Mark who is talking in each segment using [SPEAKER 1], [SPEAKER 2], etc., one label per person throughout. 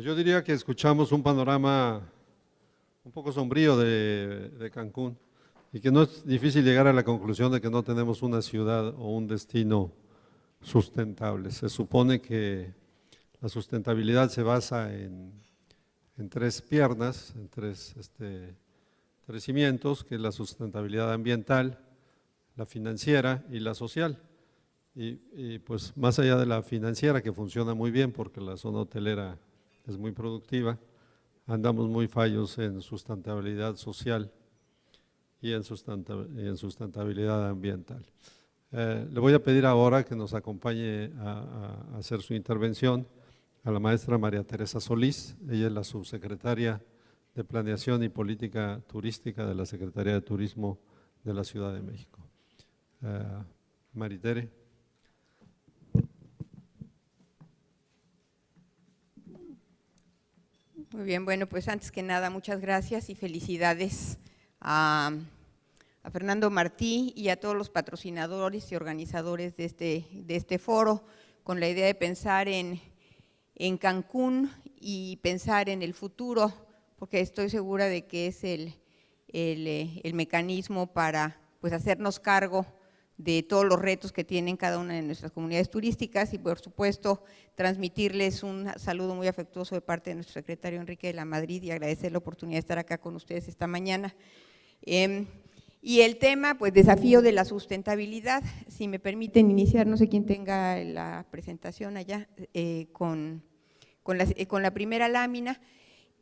[SPEAKER 1] Pues yo diría que escuchamos un panorama un poco sombrío de Cancún y que no es difícil llegar a la conclusión de que no tenemos una ciudad o un destino sustentable. Se supone que la sustentabilidad se basa en tres piernas, en tres cimientos, que es la sustentabilidad ambiental, la financiera y la social. Y pues más allá de la financiera, que funciona muy bien porque la zona hotelera es muy productiva, andamos muy fallos en sustentabilidad social y en sustentabilidad ambiental. Le voy a pedir ahora que nos acompañe a hacer su intervención a la maestra María Teresa Solís. Ella es la subsecretaria de Planeación y Política Turística de la Secretaría de Turismo de la Ciudad de México. Maritere.
[SPEAKER 2] Muy bien, bueno, pues antes que nada, muchas gracias y felicidades a Fernando Martí y a todos los patrocinadores y organizadores de este foro, con la idea de pensar en Cancún y pensar en el futuro, porque estoy segura de que es el mecanismo para pues hacernos cargo de todos los retos que tienen cada una de nuestras comunidades turísticas y por supuesto transmitirles un saludo muy afectuoso de parte de nuestro secretario Enrique de la Madrid y agradecer la oportunidad de estar acá con ustedes esta mañana. Y el tema, pues desafío de la sustentabilidad, si me permiten iniciar, no sé quién tenga la presentación allá, con la primera lámina.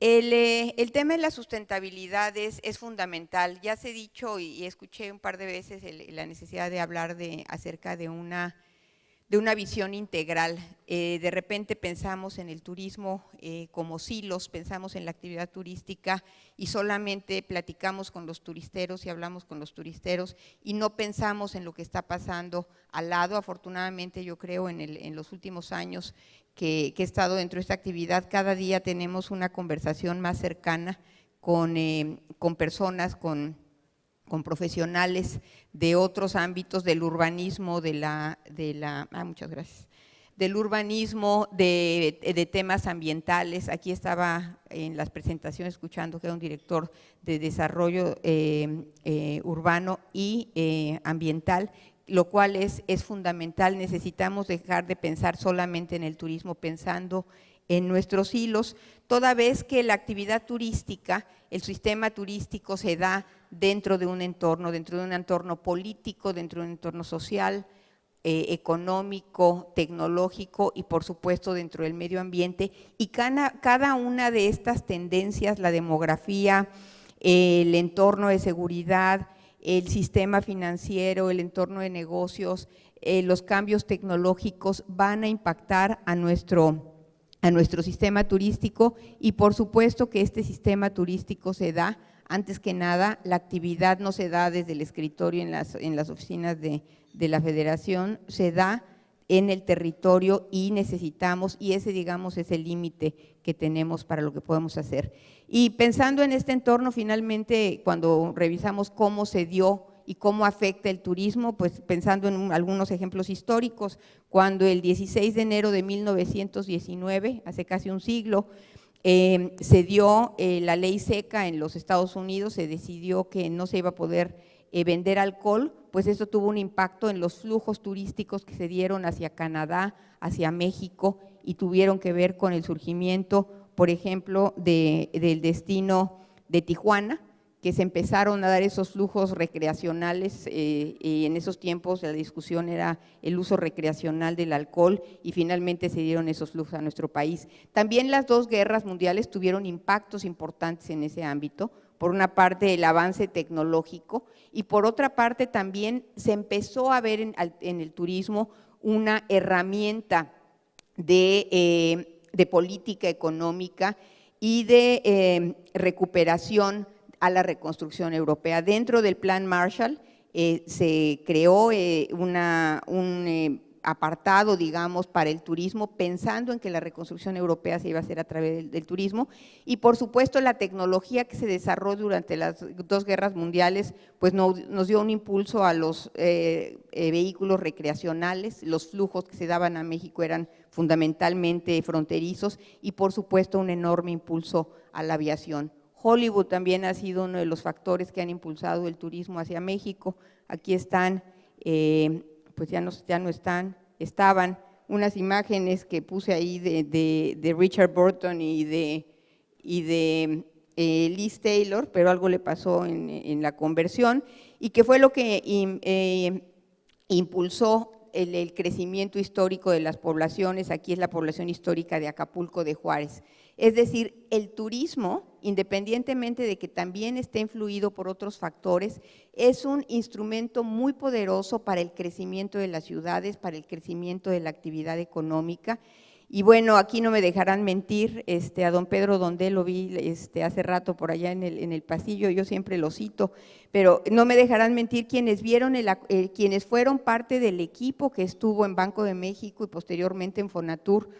[SPEAKER 2] El tema de la sustentabilidad es fundamental. Ya se ha dicho y escuché un par de veces la necesidad de hablar acerca de una visión integral. De repente pensamos en el turismo como silos, pensamos en la actividad turística y solamente platicamos con los turisteros y hablamos con los turisteros y no pensamos en lo que está pasando al lado. Afortunadamente yo creo en los últimos años que he estado dentro de esta actividad, cada día tenemos una conversación más cercana con personas, con profesionales de otros ámbitos del urbanismo, muchas gracias, del urbanismo, de temas ambientales. Aquí estaba en las presentaciones escuchando que era un director de desarrollo urbano y ambiental, lo cual es fundamental. Necesitamos dejar de pensar solamente en el turismo, pensando en nuestros hilos, toda vez que la actividad turística, el sistema turístico se da dentro de un entorno político, dentro de un entorno social, económico, tecnológico y por supuesto dentro del medio ambiente, y cada una de estas tendencias, la demografía, el entorno de seguridad, el sistema financiero, el entorno de negocios, los cambios tecnológicos van a impactar a nuestro sistema turístico y por supuesto que este sistema turístico se da, antes que nada, la actividad no se da desde el escritorio en las oficinas de la Federación, se da en el territorio y necesitamos, y ese digamos es el límite que tenemos para lo que podemos hacer. Y pensando en este entorno, finalmente cuando revisamos cómo se dio y cómo afecta el turismo, pues pensando en algunos ejemplos históricos, cuando el 16 de enero de 1919, hace casi un siglo, se dio la ley seca en los Estados Unidos, se decidió que no se iba a poder vender alcohol, pues eso tuvo un impacto en los flujos turísticos que se dieron hacia Canadá, hacia México y tuvieron que ver con el surgimiento, por ejemplo, del destino de Tijuana, que se empezaron a dar esos flujos recreacionales y en esos tiempos la discusión era el uso recreacional del alcohol y finalmente se dieron esos flujos a nuestro país. También las dos guerras mundiales tuvieron impactos importantes en ese ámbito, por una parte el avance tecnológico y por otra parte también se empezó a ver en el turismo una herramienta de política económica y de recuperación a la reconstrucción europea. Dentro del Plan Marshall se creó un apartado, digamos, para el turismo, pensando en que la reconstrucción europea se iba a hacer a través del turismo y por supuesto la tecnología que se desarrolló durante las dos guerras mundiales pues nos dio un impulso a los vehículos recreacionales, los flujos que se daban a México eran fundamentalmente fronterizos, y por supuesto un enorme impulso a la aviación. Hollywood también ha sido uno de los factores que han impulsado el turismo hacia México. Aquí están, pues ya no están, estaban unas imágenes que puse ahí de Richard Burton y de Liz Taylor, pero algo le pasó en la conversión, y que fue lo que impulsó el crecimiento histórico de las poblaciones. Aquí es la población histórica de Acapulco de Juárez. Es decir, el turismo, independientemente de que también esté influido por otros factores, es un instrumento muy poderoso para el crecimiento de las ciudades, para el crecimiento de la actividad económica. Y bueno, aquí no me dejarán mentir, a don Pedro Dondé lo vi hace rato por allá en el pasillo, yo siempre lo cito, pero no me dejarán mentir quienes vieron, quienes fueron parte del equipo que estuvo en Banco de México y posteriormente en Fonatur,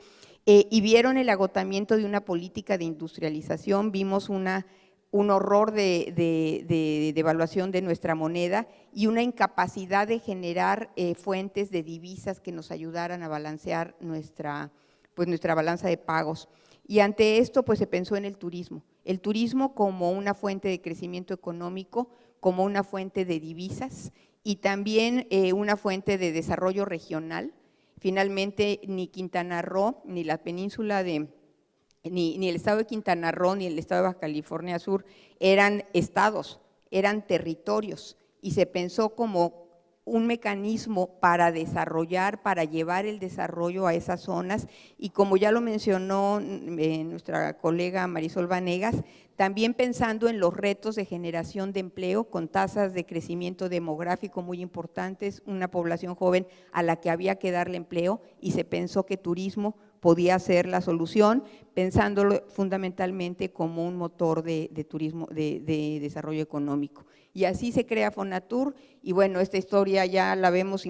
[SPEAKER 2] y vieron el agotamiento de una política de industrialización. Vimos un horror de devaluación de nuestra moneda y una incapacidad de generar fuentes de divisas que nos ayudaran a balancear nuestra balanza de pagos. Y ante esto pues se pensó en el turismo como una fuente de crecimiento económico, como una fuente de divisas y también una fuente de desarrollo regional. Finalmente ni Quintana Roo, ni la península ni el estado de Quintana Roo, ni el estado de Baja California Sur eran estados, eran territorios, y se pensó como un mecanismo para desarrollar, para llevar el desarrollo a esas zonas, y como ya lo mencionó nuestra colega Marisol Vanegas, también pensando en los retos de generación de empleo con tasas de crecimiento demográfico muy importantes, una población joven a la que había que darle empleo, y se pensó que turismo podía ser la solución, pensándolo fundamentalmente como un motor de turismo, de desarrollo económico. Y así se crea Fonatur, y bueno, esta historia ya la vemos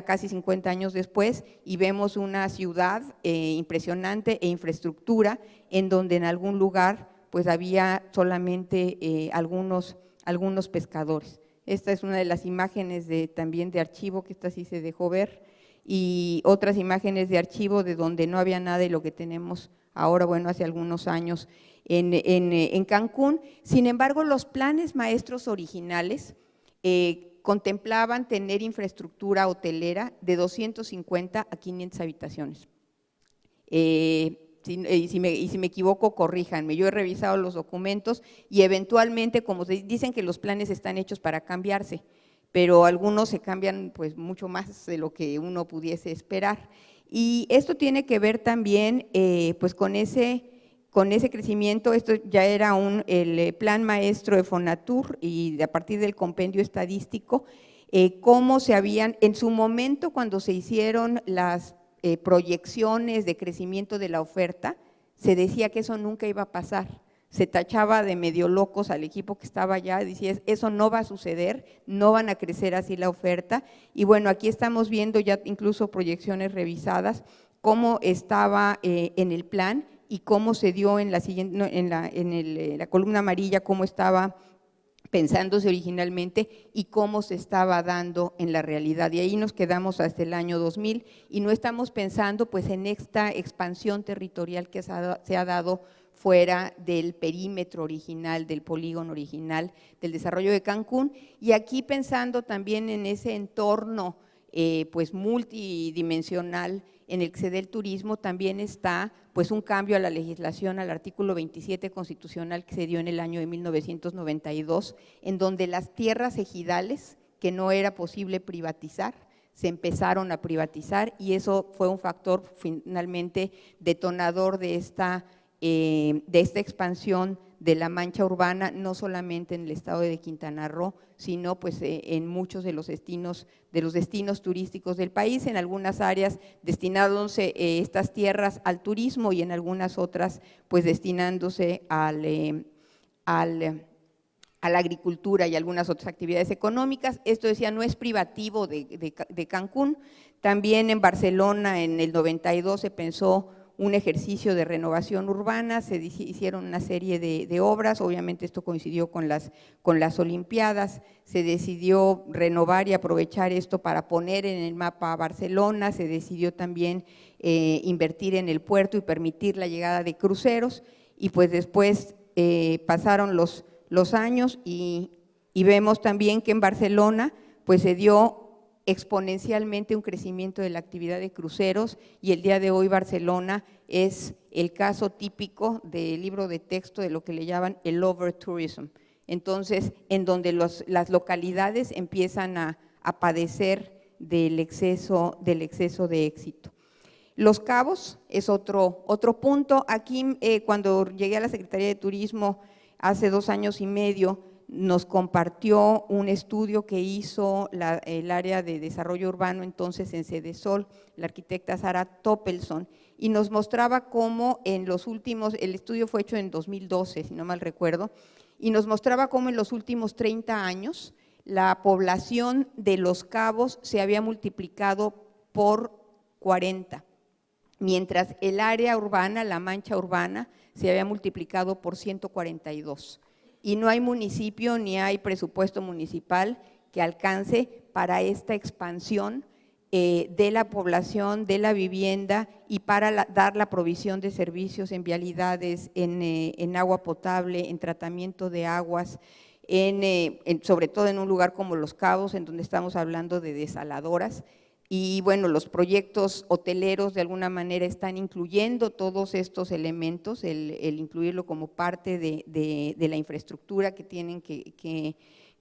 [SPEAKER 2] casi 50 años después, y vemos una ciudad impresionante e infraestructura en donde en algún lugar pues había solamente algunos pescadores. Esta es una de las imágenes también de archivo, que esta sí se dejó ver, y otras imágenes de archivo de donde no había nada de lo que tenemos ahora, bueno, hace algunos años en Cancún. Sin embargo, los planes maestros originales contemplaban tener infraestructura hotelera de 250 a 500 habitaciones. Si me equivoco, corríjanme. Yo he revisado los documentos y eventualmente, como dicen que los planes están hechos para cambiarse, pero algunos se cambian pues mucho más de lo que uno pudiese esperar. Y esto tiene que ver también pues con ese crecimiento. Esto ya era el plan maestro de Fonatur, y a partir del compendio estadístico, cómo se habían, en su momento cuando se hicieron las proyecciones de crecimiento de la oferta, se decía que eso nunca iba a pasar. Se tachaba de medio locos al equipo que estaba allá, decía, eso no va a suceder, no van a crecer así la oferta. Y bueno, aquí estamos viendo ya incluso proyecciones revisadas, cómo estaba en el plan y cómo se dio en la columna amarilla, cómo estaba pensándose originalmente y cómo se estaba dando en la realidad. Y ahí nos quedamos hasta el año 2000 y no estamos pensando pues en esta expansión territorial que se ha dado fuera del perímetro original, del polígono original del desarrollo de Cancún, y aquí pensando también en ese entorno pues multidimensional en el que se da el turismo, también está pues un cambio a la legislación, al artículo 27 constitucional que se dio en el año de 1992, en donde las tierras ejidales que no era posible privatizar, se empezaron a privatizar, y eso fue un factor finalmente detonador de esta expansión de la mancha urbana, no solamente en el estado de Quintana Roo, sino pues en muchos de los destinos turísticos del país, en algunas áreas destinándose estas tierras al turismo y en algunas otras pues destinándose a la agricultura y algunas otras actividades económicas. Esto decía, no es privativo de Cancún. También en Barcelona en el 92 se pensó un ejercicio de renovación urbana, se hicieron una serie de obras, obviamente esto coincidió con las Olimpiadas, se decidió renovar y aprovechar esto para poner en el mapa a Barcelona, se decidió también invertir en el puerto y permitir la llegada de cruceros, y pues después pasaron los años y vemos también que en Barcelona pues se dio exponencialmente un crecimiento de la actividad de cruceros, y el día de hoy Barcelona es el caso típico del libro de texto de lo que le llaman el overtourism. Entonces, en donde las localidades empiezan a padecer del exceso de éxito. Los Cabos es otro punto. Aquí, cuando llegué a la Secretaría de Turismo hace 2 años y medio, nos compartió un estudio que hizo el área de desarrollo urbano entonces en Sedesol, la arquitecta Sara Toppelson, y nos mostraba cómo en los últimos, el estudio fue hecho en 2012, si no mal recuerdo, y nos mostraba cómo en los últimos 30 años la población de Los Cabos se había multiplicado por 40, mientras el área urbana, la mancha urbana, se había multiplicado por 142. Y no hay municipio ni hay presupuesto municipal que alcance para esta expansión de la población, de la vivienda, y para dar la provisión de servicios en vialidades, en agua potable, en tratamiento de aguas, sobre todo en un lugar como Los Cabos, en donde estamos hablando de desaladoras. Y bueno, los proyectos hoteleros de alguna manera están incluyendo todos estos elementos, el incluirlo como parte de la infraestructura que tienen que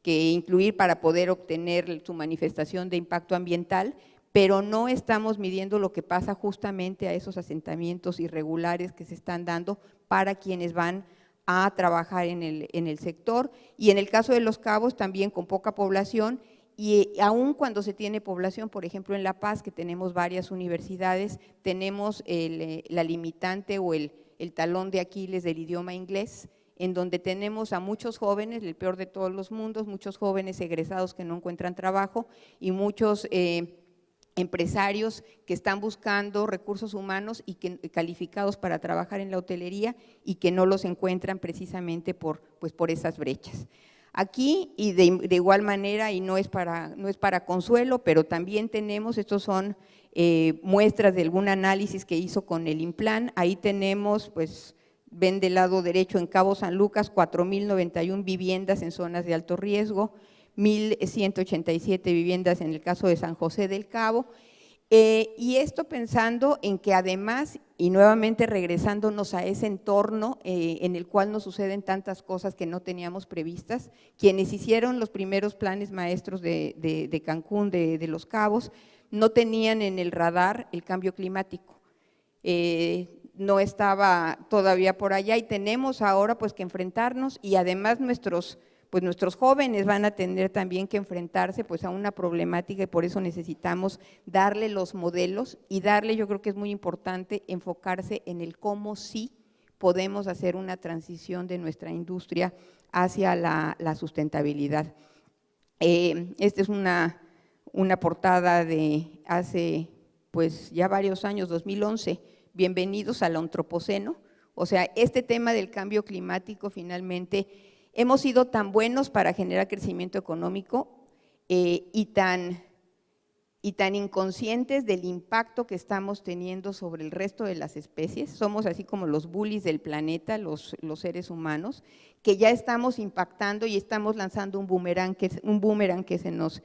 [SPEAKER 2] incluir para poder obtener su manifestación de impacto ambiental, pero no estamos midiendo lo que pasa justamente a esos asentamientos irregulares que se están dando para quienes van a trabajar en el sector. Y en el caso de Los Cabos, también con poca población, y aún cuando se tiene población, por ejemplo en La Paz, que tenemos varias universidades, tenemos la limitante o el talón de Aquiles del idioma inglés, en donde tenemos a muchos jóvenes, el peor de todos los mundos, muchos jóvenes egresados que no encuentran trabajo, y muchos empresarios que están buscando recursos humanos y calificados para trabajar en la hotelería, y que no los encuentran precisamente por esas brechas. Aquí, y de igual manera, y no es para consuelo, pero también tenemos, estos son muestras de algún análisis que hizo con el INPLAN. Ahí tenemos, pues, ven del lado derecho en Cabo San Lucas, 4,091 viviendas en zonas de alto riesgo, 1,187 viviendas en el caso de San José del Cabo, y esto pensando en que además, y nuevamente regresándonos a ese entorno en el cual nos suceden tantas cosas que no teníamos previstas, quienes hicieron los primeros planes maestros de Cancún, de Los Cabos, no tenían en el radar el cambio climático, no estaba todavía por allá, y tenemos ahora pues que enfrentarnos, y además nuestros jóvenes van a tener también que enfrentarse pues a una problemática, y por eso necesitamos darle los modelos, y yo creo que es muy importante enfocarse en el cómo sí podemos hacer una transición de nuestra industria hacia la sustentabilidad. Esta es una portada de hace pues ya varios años, 2011, bienvenidos al antropoceno. O sea, este tema del cambio climático finalmente… Hemos sido tan buenos para generar crecimiento económico y tan inconscientes del impacto que estamos teniendo sobre el resto de las especies. Somos así como los bullies del planeta, los seres humanos, que ya estamos impactando y estamos lanzando un boomerang que se nos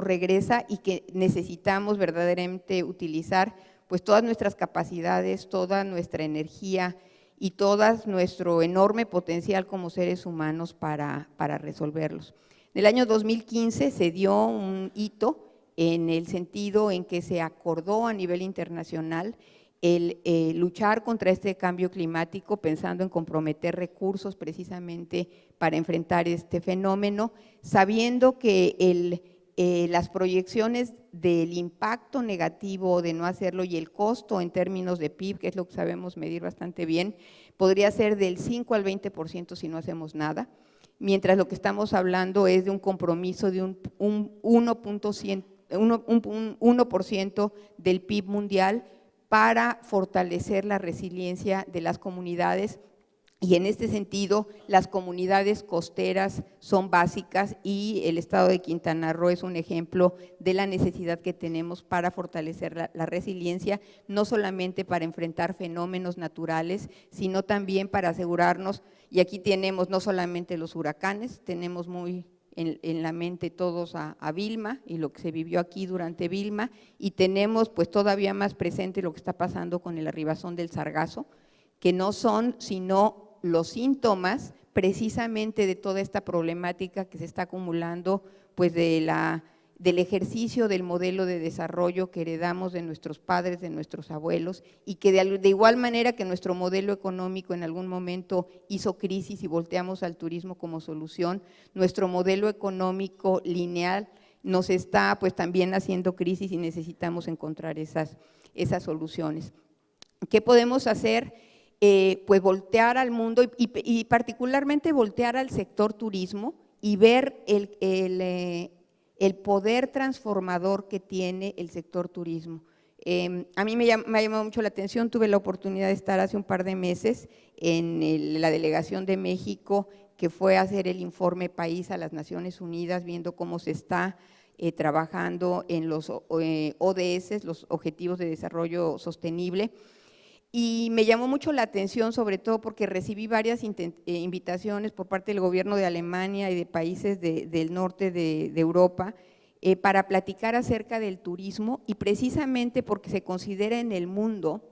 [SPEAKER 2] regresa, y que necesitamos verdaderamente utilizar pues todas nuestras capacidades, toda nuestra energía y todo nuestro enorme potencial como seres humanos para resolverlos. En el año 2015 se dio un hito en el sentido en que se acordó a nivel internacional el luchar contra este cambio climático, pensando en comprometer recursos precisamente para enfrentar este fenómeno, sabiendo que las proyecciones del impacto negativo de no hacerlo y el costo en términos de PIB, que es lo que sabemos medir bastante bien, podría ser del 5 al 20% si no hacemos nada, mientras lo que estamos hablando es de un compromiso de un 1% del PIB mundial para fortalecer la resiliencia de las comunidades. Y en este sentido, las comunidades costeras son básicas y el estado de Quintana Roo es un ejemplo de la necesidad que tenemos para fortalecer la resiliencia, no solamente para enfrentar fenómenos naturales, sino también para asegurarnos, y aquí tenemos no solamente los huracanes, tenemos muy en la mente todos a Vilma y lo que se vivió aquí durante Vilma, y tenemos pues todavía más presente lo que está pasando con el arribazón del Sargazo, que no son sino los síntomas precisamente de toda esta problemática que se está acumulando pues del ejercicio del modelo de desarrollo que heredamos de nuestros padres, de nuestros abuelos, y que de igual manera que nuestro modelo económico en algún momento hizo crisis y volteamos al turismo como solución, nuestro modelo económico lineal nos está pues también haciendo crisis y necesitamos encontrar esas soluciones. ¿Qué podemos hacer? Pues voltear al mundo y particularmente voltear al sector turismo y ver el poder transformador que tiene el sector turismo. A mí me ha llamado mucho la atención, tuve la oportunidad de estar hace un par de meses en la delegación de México que fue a hacer el informe país a las Naciones Unidas, viendo cómo se está trabajando en los ODS, los Objetivos de Desarrollo Sostenible. Y me llamó mucho la atención, sobre todo porque recibí varias invitaciones por parte del gobierno de Alemania y de países del norte de Europa para platicar acerca del turismo, y precisamente porque se considera en el mundo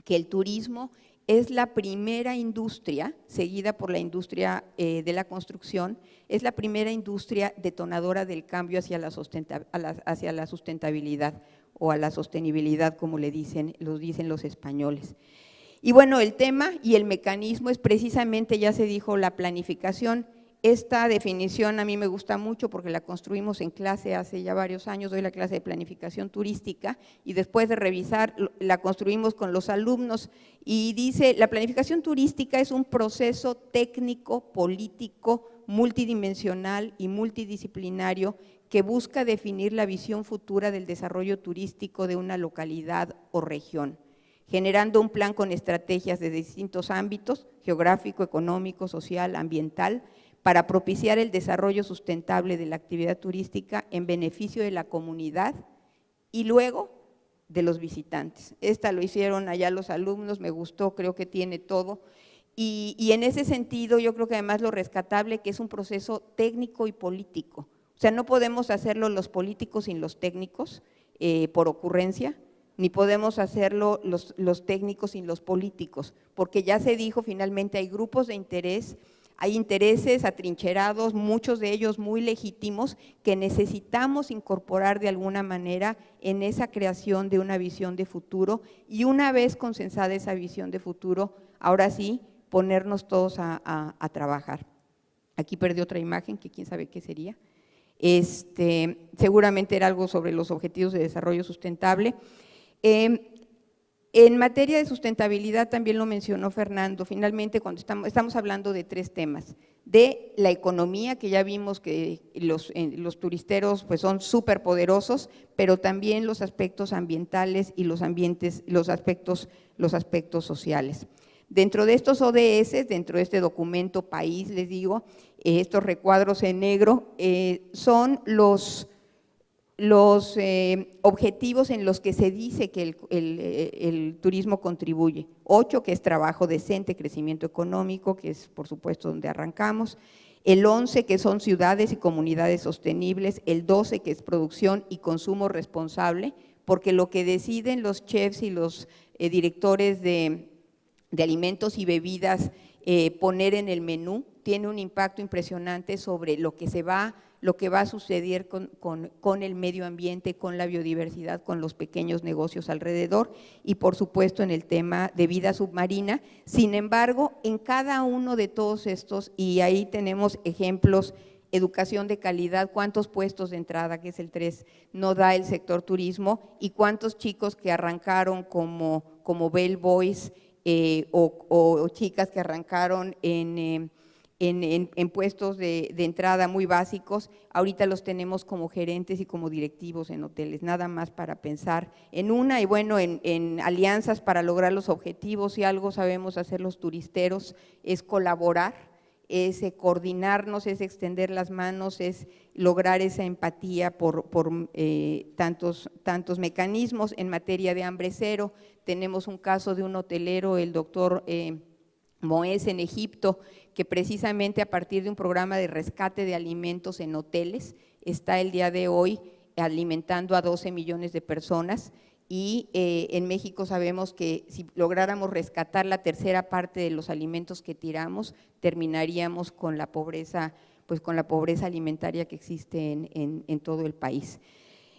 [SPEAKER 2] que el turismo es la primera industria, seguida por la industria de la construcción, es la primera industria detonadora del cambio hacia la sustentabilidad o a la sostenibilidad, como lo dicen los españoles. Y bueno, el tema y el mecanismo es precisamente, ya se dijo, la planificación. Esta definición a mí me gusta mucho porque la construimos en clase hace ya varios años, doy la clase de planificación turística y después de revisar la construimos con los alumnos y dice, la planificación turística es un proceso técnico, político, multidimensional y multidisciplinario que busca definir la visión futura del desarrollo turístico de una localidad o región, generando un plan con estrategias de distintos ámbitos, geográfico, económico, social, ambiental, para propiciar el desarrollo sustentable de la actividad turística en beneficio de la comunidad y luego de los visitantes. Esta lo hicieron allá los alumnos, me gustó, creo que tiene todo. Y en ese sentido yo creo que además lo rescatable que es un proceso técnico y político. O sea, no podemos hacerlo los políticos sin los técnicos por ocurrencia, ni podemos hacerlo los técnicos sin los políticos, porque ya se dijo finalmente hay grupos de interés, hay intereses atrincherados, muchos de ellos muy legítimos, que necesitamos incorporar de alguna manera en esa creación de una visión de futuro y una vez consensada esa visión de futuro, ahora sí, ponernos todos a trabajar. Aquí perdí otra imagen que quién sabe qué sería. Seguramente era algo sobre los objetivos de desarrollo sustentable. En materia de sustentabilidad también lo mencionó Fernando, finalmente cuando estamos hablando de tres temas, de la economía, que ya vimos que los turisteros pues son súper poderosos, pero también los aspectos ambientales y los aspectos sociales. Dentro de estos ODS, dentro de este documento país, les digo, estos recuadros en negro son los objetivos en los que se dice que el turismo contribuye. 8, que es trabajo decente, crecimiento económico, que es por supuesto donde arrancamos. El 11, que son ciudades y comunidades sostenibles. El 12, que es producción y consumo responsable, porque lo que deciden los chefs y los directores de alimentos y bebidas poner en el menú tiene un impacto impresionante sobre lo que va a suceder con el medio ambiente, con la biodiversidad, con los pequeños negocios alrededor y por supuesto en el tema de vida submarina. Sin embargo, en cada uno de todos estos, y ahí tenemos ejemplos, educación de calidad, cuántos puestos de entrada, que es el 3, no da el sector turismo y cuántos chicos que arrancaron como bellboys o chicas que arrancaron en en puestos de entrada muy básicos, ahorita los tenemos como gerentes y como directivos en hoteles, nada más para pensar en una y bueno, en alianzas para lograr los objetivos. Si algo sabemos hacer los turisteros es colaborar, es coordinarnos, es extender las manos, es lograr esa empatía por tantos mecanismos. En materia de hambre cero, tenemos un caso de un hotelero, el doctor Moés en Egipto, que precisamente a partir de un programa de rescate de alimentos en hoteles, está el día de hoy alimentando a 12 millones de personas. Y en México sabemos que si lográramos rescatar la tercera parte de los alimentos que tiramos, terminaríamos con la pobreza, pues con la pobreza alimentaria que existe en todo el país.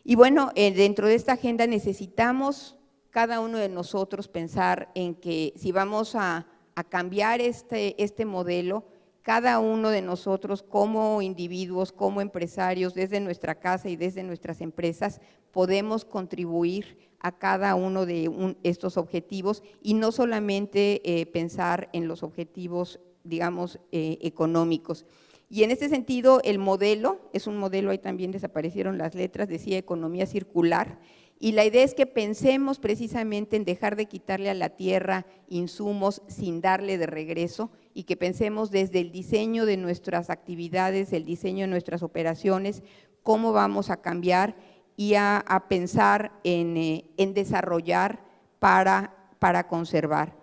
[SPEAKER 2] Y bueno, dentro de esta agenda necesitamos cada uno de nosotros pensar en que si vamos a cambiar este modelo, cada uno de nosotros como individuos, como empresarios, desde nuestra casa y desde nuestras empresas, podemos contribuir a cada uno de estos objetivos y no solamente pensar en los objetivos, digamos, económicos. Y en este sentido, el modelo, es un modelo, ahí también desaparecieron las letras, decía economía circular, y la idea es que pensemos precisamente en dejar de quitarle a la tierra insumos sin darle de regreso y que pensemos desde el diseño de nuestras actividades, el diseño de nuestras operaciones, cómo vamos a cambiar y a pensar en desarrollar para conservar.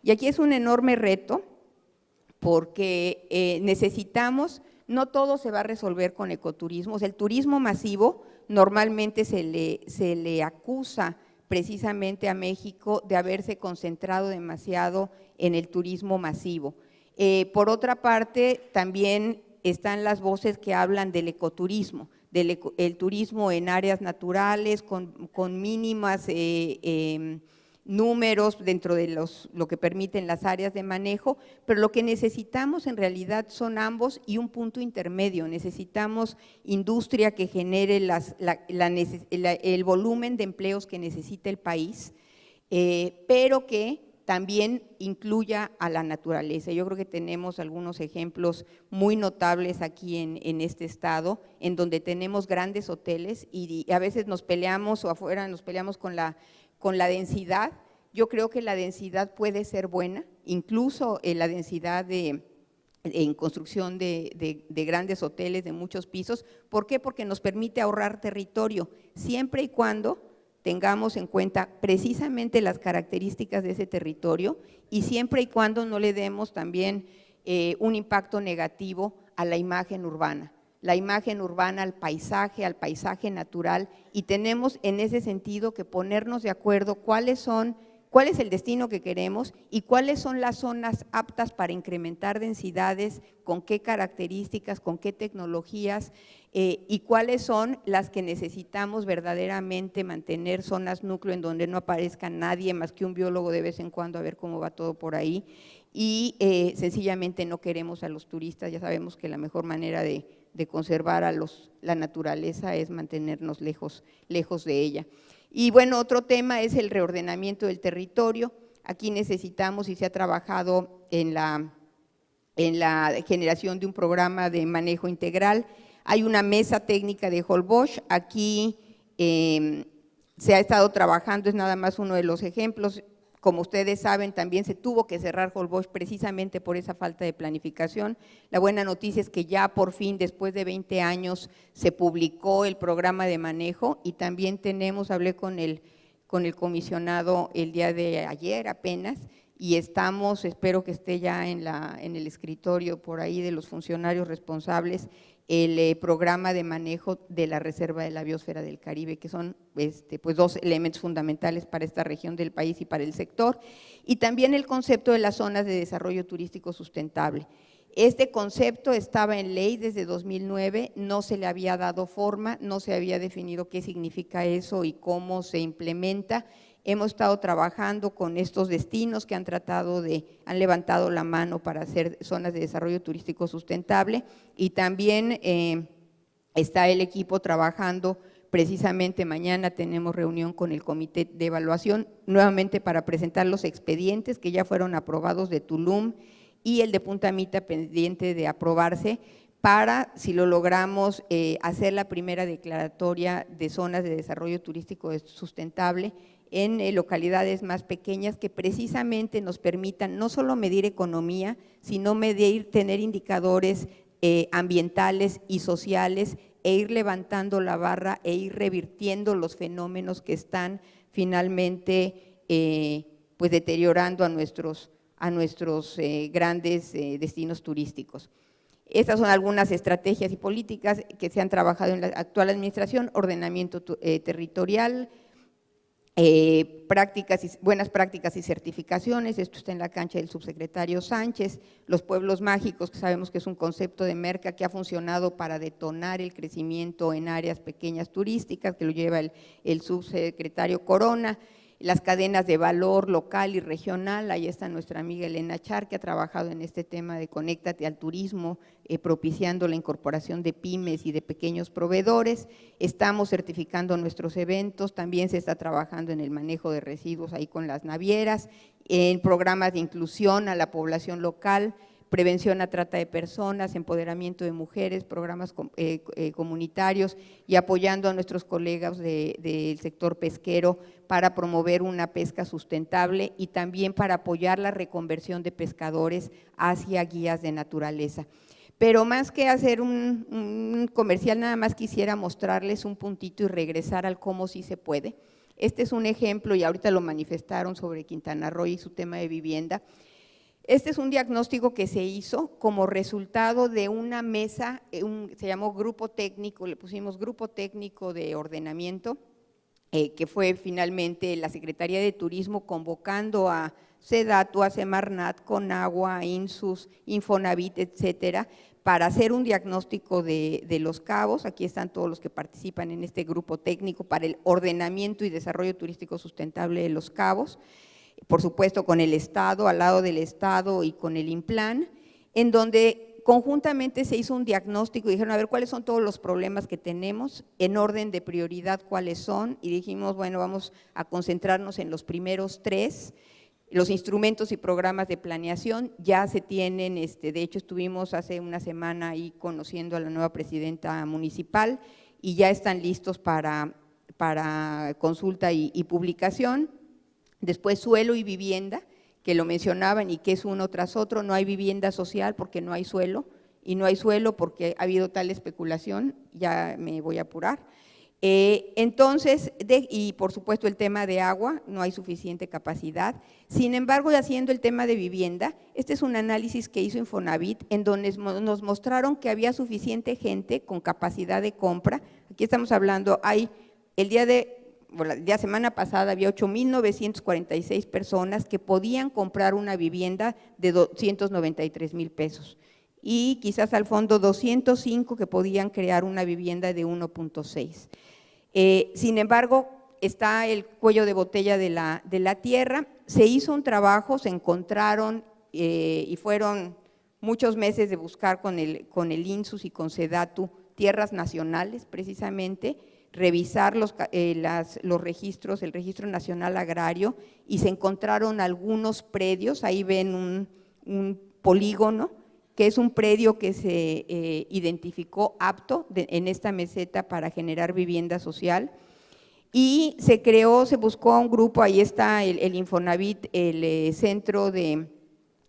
[SPEAKER 2] Y aquí es un enorme reto porque necesitamos, no todo se va a resolver con ecoturismo, o sea, el turismo masivo normalmente se le acusa precisamente a México de haberse concentrado demasiado en el turismo masivo. Por otra parte, también están las voces que hablan del ecoturismo, el turismo en áreas naturales con mínimas números dentro de lo que permiten las áreas de manejo, pero lo que necesitamos en realidad son ambos y un punto intermedio. Necesitamos industria que genere el volumen de empleos que necesita el país, pero que también incluya a la naturaleza. Yo creo que tenemos algunos ejemplos muy notables aquí en este estado, en donde tenemos grandes hoteles y a veces nos peleamos o afuera nos peleamos con la densidad. Yo creo que la densidad puede ser buena, incluso la densidad en construcción de grandes hoteles de muchos pisos. ¿Por qué? Porque nos permite ahorrar territorio, siempre y cuando tengamos en cuenta precisamente las características de ese territorio y siempre y cuando no le demos también un impacto negativo a la imagen urbana. La imagen urbana al paisaje natural, y tenemos en ese sentido que ponernos de acuerdo cuál es el destino que queremos y cuáles son las zonas aptas para incrementar densidades, con qué características, con qué tecnologías y cuáles son las que necesitamos verdaderamente mantener zonas núcleo en donde no aparezca nadie más que un biólogo de vez en cuando a ver cómo va todo por ahí y sencillamente no queremos a los turistas. Ya sabemos que la mejor manera de conservar la naturaleza es mantenernos lejos de ella. Y bueno, otro tema es el reordenamiento del territorio. Aquí necesitamos y se ha trabajado en la generación de un programa de manejo integral. Hay una mesa técnica de Holbox, aquí se ha estado trabajando, es nada más uno de los ejemplos. Como ustedes saben, también se tuvo que cerrar Holbox precisamente por esa falta de planificación. La buena noticia es que ya por fin, después de 20 años, se publicó el programa de manejo y también hablé con el comisionado el día de ayer apenas, y espero que esté ya en el escritorio por ahí de los funcionarios responsables, el programa de manejo de la Reserva de la Biosfera del Caribe, que son pues dos elementos fundamentales para esta región del país y para el sector, y también el concepto de las zonas de desarrollo turístico sustentable. Este concepto estaba en ley desde 2009, no se le había dado forma, no se había definido qué significa eso y cómo se implementa. Hemos estado trabajando con estos destinos que han levantado la mano para hacer zonas de desarrollo turístico sustentable, y también está el equipo trabajando. Precisamente mañana tenemos reunión con el comité de evaluación nuevamente para presentar los expedientes que ya fueron aprobados de Tulum y el de Punta Mita pendiente de aprobarse para, si lo logramos, hacer la primera declaratoria de zonas de desarrollo turístico sustentable en localidades más pequeñas que precisamente nos permitan no solo medir economía, sino tener indicadores ambientales y sociales e ir levantando la barra e ir revirtiendo los fenómenos que están finalmente pues deteriorando a nuestros grandes destinos turísticos. Estas son algunas estrategias y políticas que se han trabajado en la actual administración: ordenamiento territorial, buenas prácticas y certificaciones. Esto está en la cancha del subsecretario Sánchez. Los pueblos mágicos, que sabemos que es un concepto de Merca que ha funcionado para detonar el crecimiento en áreas pequeñas turísticas, que lo lleva el subsecretario Corona. Las cadenas de valor local y regional, ahí está nuestra amiga Elena Char, que ha trabajado en este tema de Conéctate al Turismo, propiciando la incorporación de pymes y de pequeños proveedores. Estamos certificando nuestros eventos, también se está trabajando en el manejo de residuos ahí con las navieras, en programas de inclusión a la población local, prevención a trata de personas, empoderamiento de mujeres, programas comunitarios y apoyando a nuestros colegas del sector pesquero para promover una pesca sustentable y también para apoyar la reconversión de pescadores hacia guías de naturaleza. Pero más que hacer un comercial, nada más quisiera mostrarles un puntito y regresar al cómo sí se puede. Este es un ejemplo, y ahorita lo manifestaron sobre Quintana Roo y su tema de vivienda. Este es un diagnóstico que se hizo como resultado de una mesa, se llamó grupo técnico, le pusimos grupo técnico de ordenamiento, que fue finalmente la Secretaría de Turismo convocando a SEDATU, a Semarnat, Conagua, INSUS, Infonavit, etcétera, para hacer un diagnóstico de Los Cabos. Aquí están todos los que participan en este grupo técnico para el ordenamiento y desarrollo turístico sustentable de Los Cabos. Por supuesto con el Estado, al lado del Estado y con el INPLAN, en donde conjuntamente se hizo un diagnóstico y dijeron, a ver, ¿cuáles son todos los problemas que tenemos? En orden de prioridad, ¿cuáles son? Y dijimos, bueno, vamos a concentrarnos en los primeros 3, los instrumentos y programas de planeación. Ya se tienen, de hecho estuvimos hace una semana ahí conociendo a la nueva presidenta municipal y ya están listos para consulta y publicación. Después suelo y vivienda, que lo mencionaban y que es uno tras otro. No hay vivienda social porque no hay suelo, y no hay suelo porque ha habido tal especulación, ya me voy a apurar. Entonces, y por supuesto el tema de agua, no hay suficiente capacidad. Sin embargo, haciendo el tema de vivienda, este es un análisis que hizo Infonavit, en donde nos mostraron que había suficiente gente con capacidad de compra. Aquí estamos hablando, la semana pasada había 8,946 personas que podían comprar una vivienda de 293,000 pesos y quizás al fondo 205 que podían crear una vivienda de 1.6. Sin embargo, está el cuello de botella de la tierra. Se hizo un trabajo, se encontraron y fueron muchos meses de buscar con el INSUS y con SEDATU tierras nacionales precisamente, revisar los registros, el Registro Nacional Agrario, y se encontraron algunos predios. Ahí ven un polígono, que es un predio que se identificó apto en esta meseta para generar vivienda social, y se buscó a un grupo, ahí está el Infonavit, el Centro de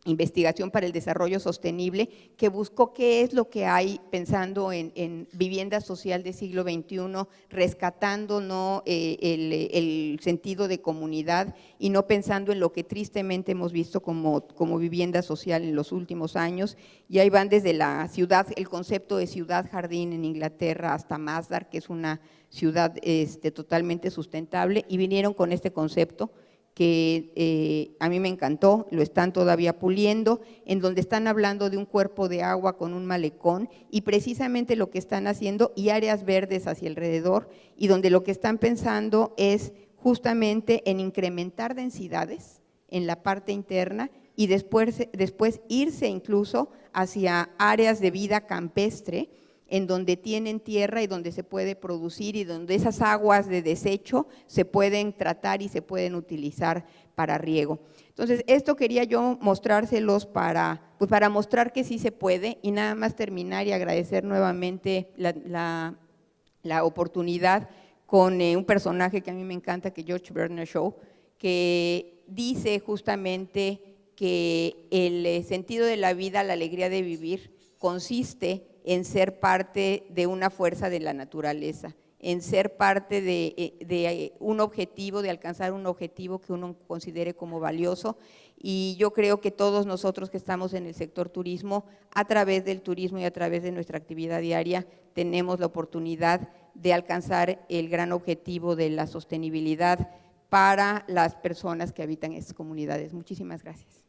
[SPEAKER 2] Investigación para el Desarrollo Sostenible, que buscó qué es lo que hay pensando en vivienda social de siglo XXI, rescatando ¿no? el sentido de comunidad y no pensando en lo que tristemente hemos visto como vivienda social en los últimos años. Y ahí van desde la ciudad, el concepto de ciudad jardín en Inglaterra, hasta Masdar, que es una ciudad totalmente sustentable, y vinieron con este concepto que a mí me encantó, lo están todavía puliendo, en donde están hablando de un cuerpo de agua con un malecón y precisamente lo que están haciendo, y áreas verdes hacia alrededor, y donde lo que están pensando es justamente en incrementar densidades en la parte interna y después irse incluso hacia áreas de vida campestre, en donde tienen tierra y donde se puede producir y donde esas aguas de desecho se pueden tratar y se pueden utilizar riego. Entonces, esto quería yo mostrárselos para mostrar que sí se puede, y nada más terminar y agradecer nuevamente la oportunidad con un personaje que a mí me encanta, que es George Bernard Shaw, que dice justamente que el sentido de la vida, la alegría de vivir, consiste en ser parte de una fuerza de la naturaleza, en ser parte de un objetivo, de alcanzar un objetivo que uno considere como valioso. Y yo creo que todos nosotros que estamos en el sector turismo, a través del turismo y a través de nuestra actividad diaria, tenemos la oportunidad de alcanzar el gran objetivo de la sostenibilidad para las personas que habitan estas comunidades. Muchísimas gracias.